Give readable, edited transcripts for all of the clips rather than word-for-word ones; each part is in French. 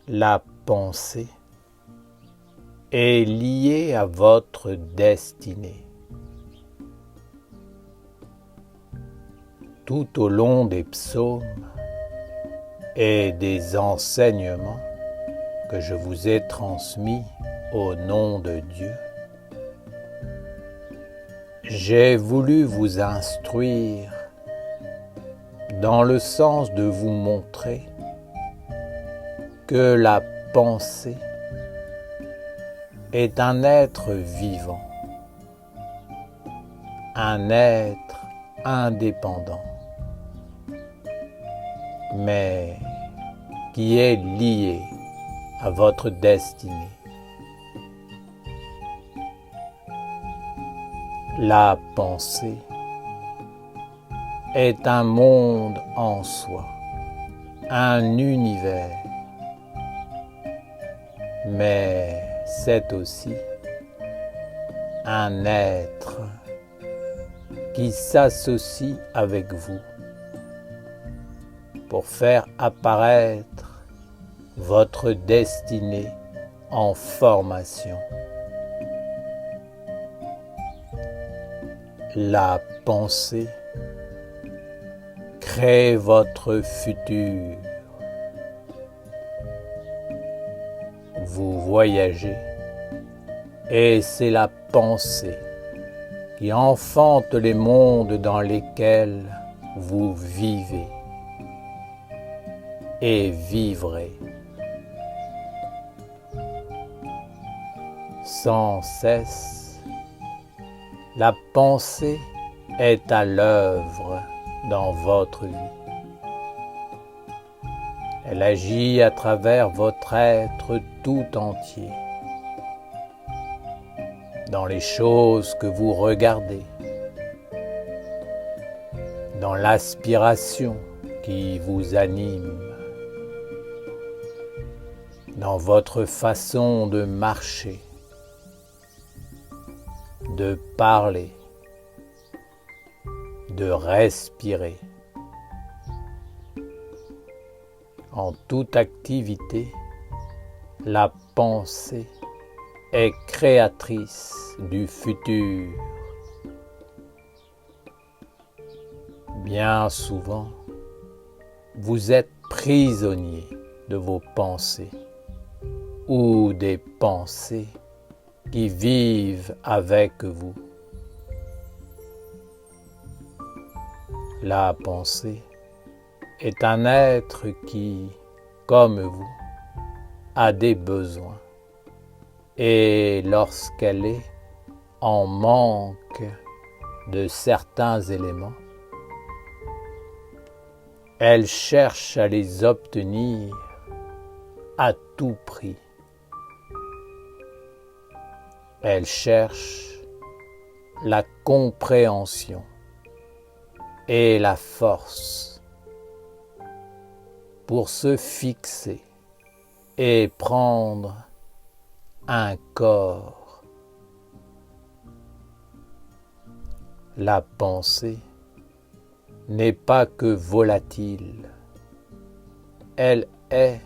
La pensée est liée à votre destinée. Tout au long des psaumes et des enseignements que je vous ai transmis au nom de Dieu, j'ai voulu vous instruire dans le sens de vous montrer que la pensée est un être vivant, un être indépendant, mais qui est lié à votre destinée. La pensée est un monde en soi, un univers, mais c'est aussi un être qui s'associe avec vous pour faire apparaître votre destinée en formation. La pensée crée votre futur. Vous voyagez et c'est la pensée qui enfante les mondes dans lesquels vous vivez et vivrez. Sans cesse, la pensée est à l'œuvre dans votre vie. Elle agit à travers votre être tout entier, dans les choses que vous regardez, dans l'aspiration qui vous anime, dans votre façon de marcher, de parler, de respirer. En toute activité, la pensée est créatrice du futur. Bien souvent, vous êtes prisonnier de vos pensées ou des pensées qui vivent avec vous. La pensée est un être qui, comme vous, a des besoins. Et lorsqu'elle est en manque de certains éléments, elle cherche à les obtenir à tout prix. Elle cherche la compréhension et la force pour se fixer et prendre un corps. La pensée n'est pas que volatile, elle est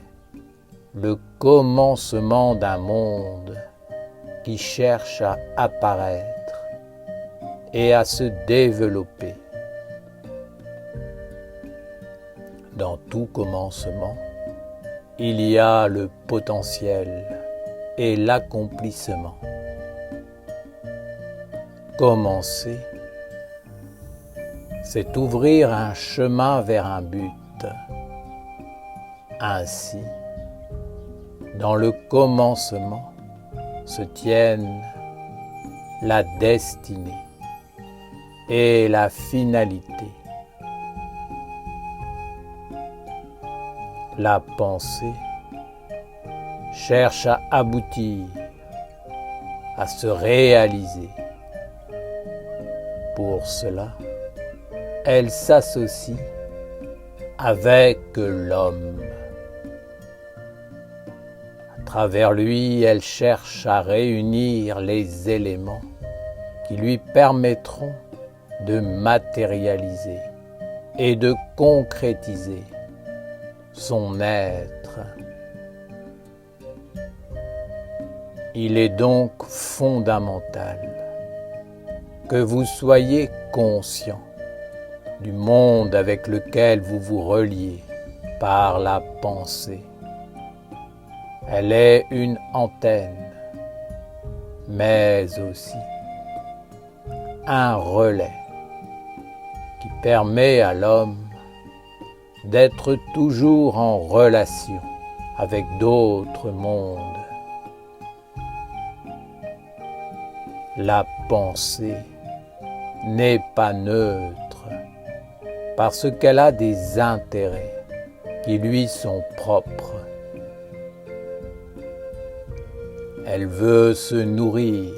le commencement d'un monde qui cherche à apparaître et à se développer. Dans tout commencement, il y a le potentiel et l'accomplissement. Commencer, c'est ouvrir un chemin vers un but. Ainsi, dans le commencement se tiennent la destinée et la finalité. La pensée cherche à aboutir, à se réaliser. Pour cela, elle s'associe avec l'homme. À travers lui, elle cherche à réunir les éléments qui lui permettront de matérialiser et de concrétiser son être Il est donc fondamental que vous soyez conscient du monde avec lequel vous vous reliez par la pensée. Elle est une antenne, mais aussi un relais qui permet à l'homme d'être toujours en relation avec d'autres mondes. La pensée n'est pas neutre parce qu'elle a des intérêts qui lui sont propres. Elle veut se nourrir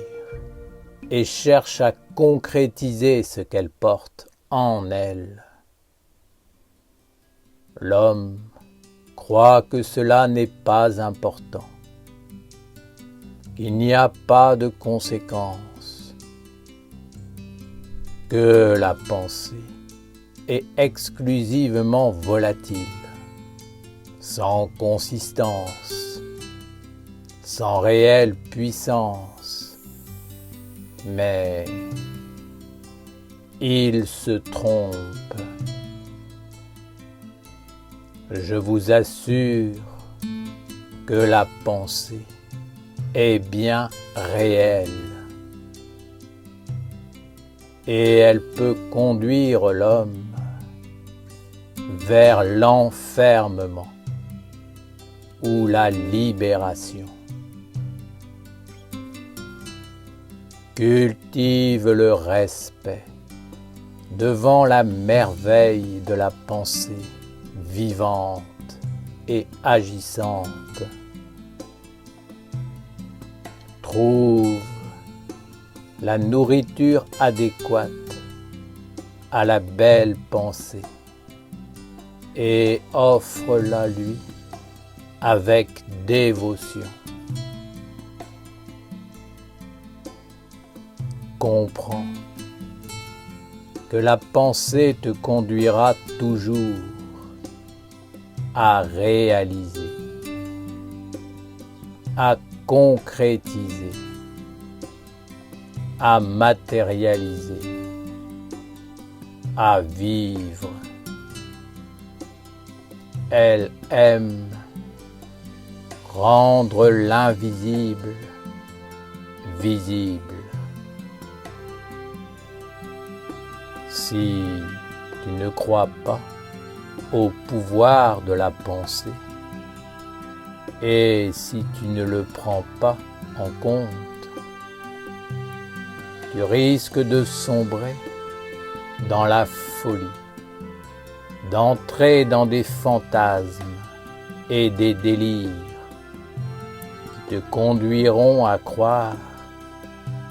et cherche à concrétiser ce qu'elle porte en elle. L'homme croit que cela n'est pas important, qu'il n'y a pas de conséquences, que la pensée est exclusivement volatile, sans consistance, sans réelle puissance. Mais il se trompe. Je vous assure que la pensée est bien réelle et elle peut conduire l'homme vers l'enfermement ou la libération. Cultive le respect devant la merveille de la pensée vivante et agissante. Trouve la nourriture adéquate à la belle pensée et offre-la lui avec dévotion. Comprends que la pensée te conduira toujours à réaliser, à concrétiser, à matérialiser, à vivre. Elle aime rendre l'invisible visible. Si tu ne crois pas au pouvoir de la pensée et si tu ne le prends pas en compte, tu risques de sombrer dans la folie, d'entrer dans des fantasmes et des délires qui te conduiront à croire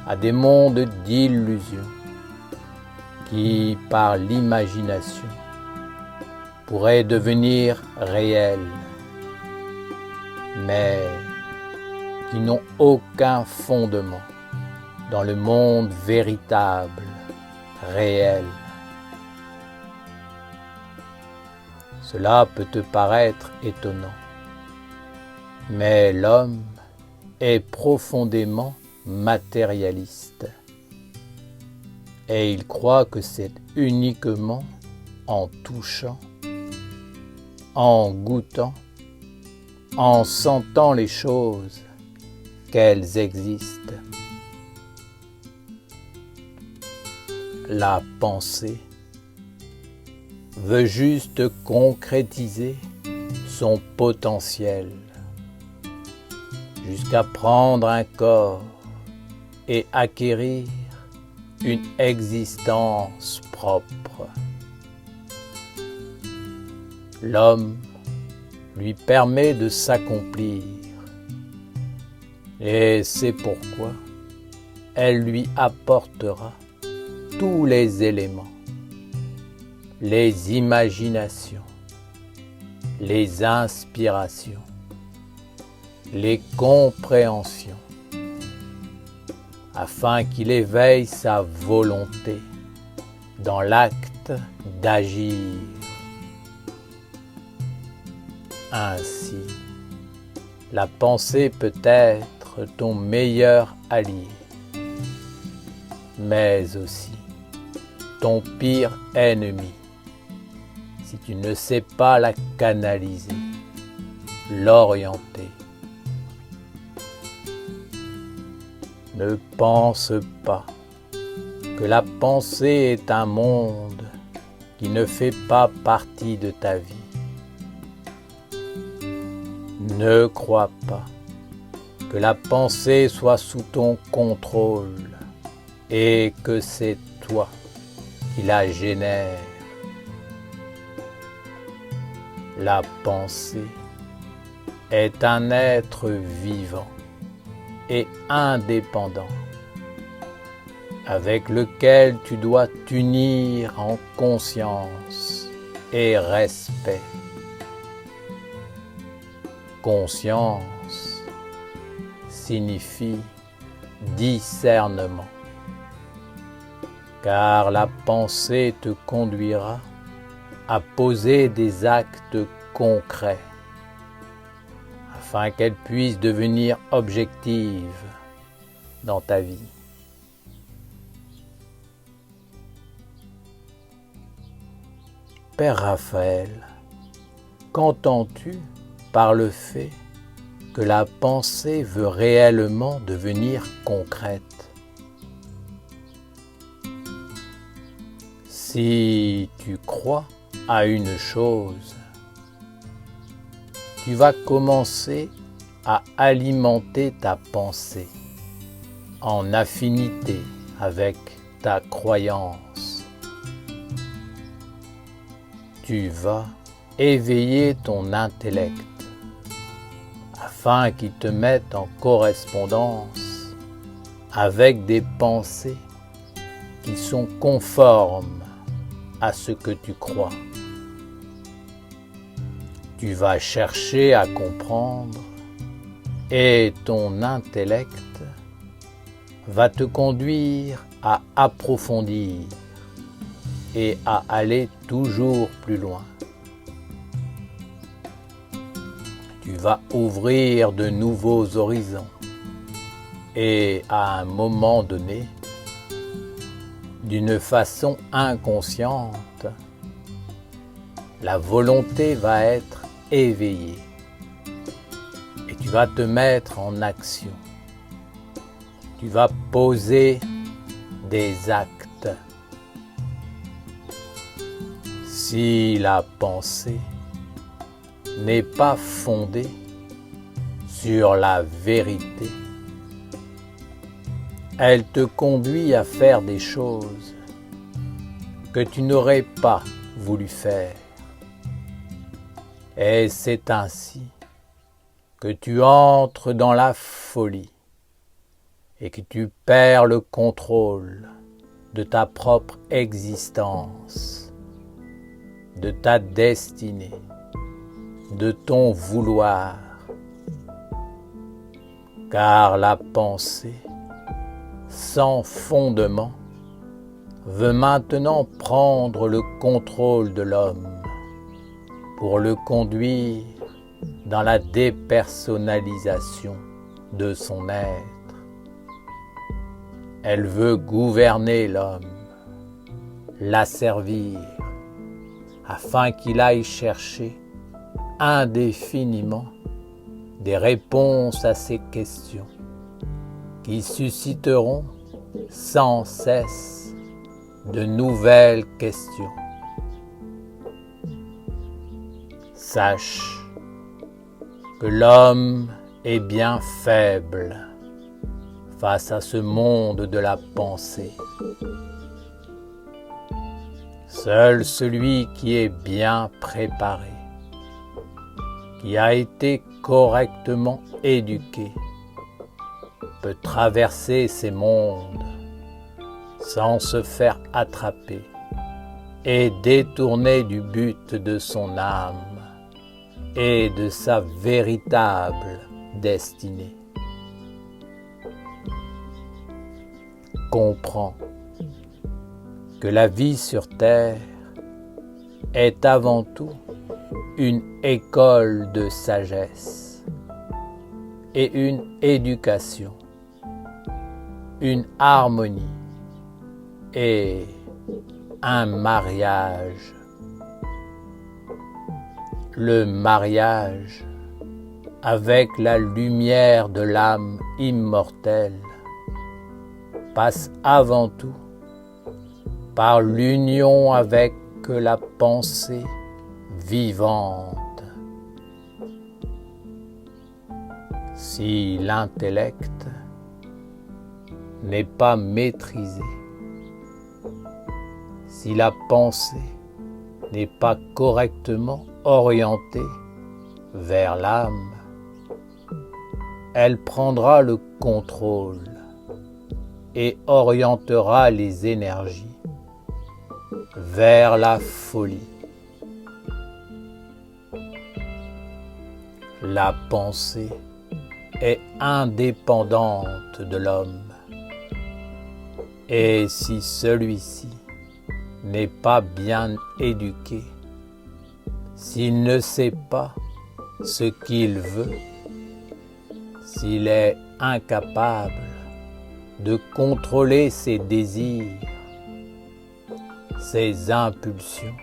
à des mondes d'illusions qui, par l'imagination, pourraient devenir réels, mais qui n'ont aucun fondement dans le monde véritable, réel. Cela peut te paraître étonnant, mais l'homme est profondément matérialiste et il croit que c'est uniquement en touchant, en goûtant, en sentant les choses qu'elles existent. La pensée veut juste concrétiser son potentiel jusqu'à prendre un corps et acquérir une existence propre. L'homme lui permet de s'accomplir et c'est pourquoi elle lui apportera tous les éléments, les imaginations, les inspirations, les compréhensions, afin qu'il éveille sa volonté dans l'acte d'agir. Ainsi, la pensée peut être être ton meilleur allié, mais aussi ton pire ennemi, si tu ne sais pas la canaliser, l'orienter. Ne pense pas que la pensée est un monde qui ne fait pas partie de ta vie. Ne crois pas que la pensée soit sous ton contrôle et que c'est toi qui la génère. La pensée est un être vivant et indépendant avec lequel tu dois t'unir en conscience et respect. Conscience signifie discernement, car la pensée te conduira à poser des actes concrets afin qu'elle puisse devenir objective dans ta vie. Père Raphaël, qu'entends-tu par le fait que la pensée veut réellement devenir concrète? Si tu crois à une chose, tu vas commencer à alimenter ta pensée en affinité avec ta croyance. Tu vas éveiller ton intellect afin qu'il te mette en correspondance avec des pensées qui sont conformes à ce que tu crois. Tu vas chercher à comprendre et ton intellect va te conduire à approfondir et à aller toujours plus loin. Tu vas ouvrir de nouveaux horizons et à un moment donné, d'une façon inconsciente, la volonté va être éveillée et tu vas te mettre en action. Tu vas poser des actes. Si la pensée n'est pas fondée sur la vérité, elle te conduit à faire des choses que tu n'aurais pas voulu faire. Et c'est ainsi que tu entres dans la folie et que tu perds le contrôle de ta propre existence, de ta destinée, de ton vouloir. Car la pensée, sans fondement, veut maintenant prendre le contrôle de l'homme pour le conduire dans la dépersonnalisation de son être. Elle veut gouverner l'homme, l'asservir, afin qu'il aille chercher indéfiniment des réponses à ces questions qui susciteront sans cesse de nouvelles questions. Sache que l'homme est bien faible face à ce monde de la pensée. Seul celui qui est bien préparé, qui a été correctement éduqué, peut traverser ces mondes sans se faire attraper et détourner du but de son âme et de sa véritable destinée. Comprends que la vie sur terre est avant tout une école de sagesse et une éducation, une harmonie et un mariage. Le mariage avec la lumière de l'âme immortelle passe avant tout par l'union avec la pensée vivante. Si l'intellect n'est pas maîtrisé, si la pensée n'est pas correctement orientée vers l'âme, elle prendra le contrôle et orientera les énergies vers la folie. La pensée est indépendante de l'homme, et si celui-ci n'est pas bien éduqué, s'il ne sait pas ce qu'il veut, s'il est incapable de contrôler ses désirs, ses impulsions,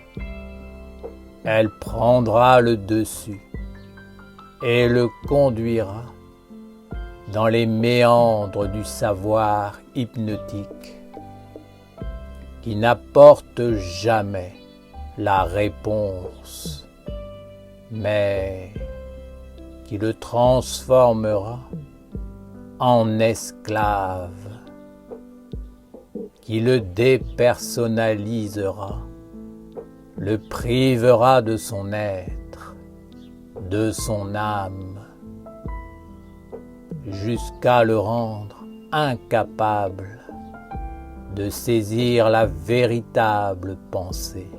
elle prendra le dessus et le conduira dans les méandres du savoir hypnotique qui n'apporte jamais la réponse, mais qui le transformera en esclave, qui le dépersonnalisera, le privera de son être, de son âme, jusqu'à le rendre incapable de saisir la véritable pensée.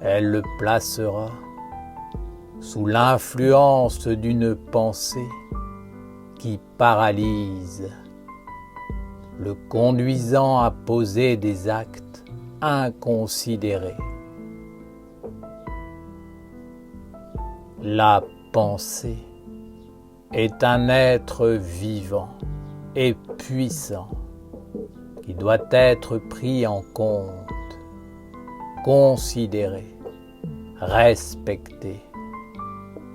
Elle le placera sous l'influence d'une pensée qui paralyse, le conduisant à poser des actes inconsidérés. La pensée est un être vivant et puissant qui doit être pris en compte, considéré, respecté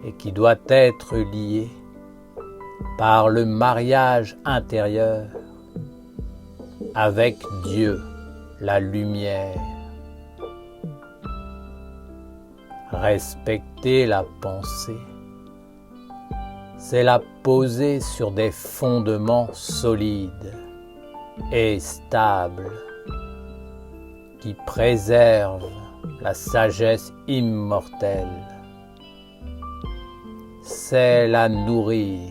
et qui doit être lié par le mariage intérieur avec Dieu, la lumière. Respecter la pensée, c'est la poser sur des fondements solides et stables qui préservent la sagesse immortelle. C'est la nourrir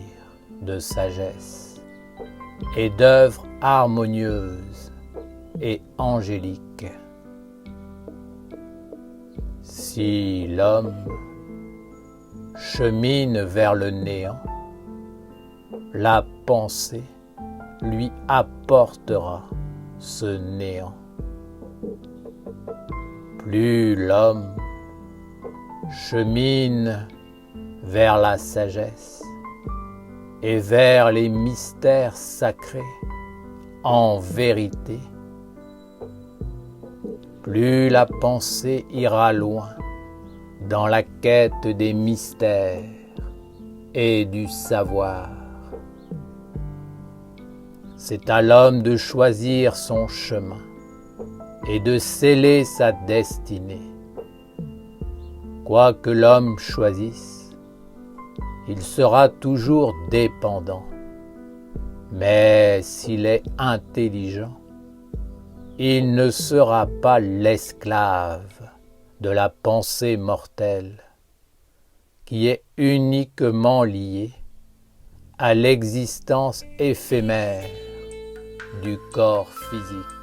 de sagesse et d'œuvres harmonieuses et angéliques. Si l'homme chemine vers le néant, la pensée lui apportera ce néant. Plus l'homme chemine vers la sagesse et vers les mystères sacrés en vérité, plus la pensée ira loin dans la quête des mystères et du savoir. C'est à l'homme de choisir son chemin et de sceller sa destinée. Quoi que l'homme choisisse, il sera toujours dépendant. Mais s'il est intelligent, il ne sera pas l'esclave de la pensée mortelle, qui est uniquement liée à l'existence éphémère du corps physique.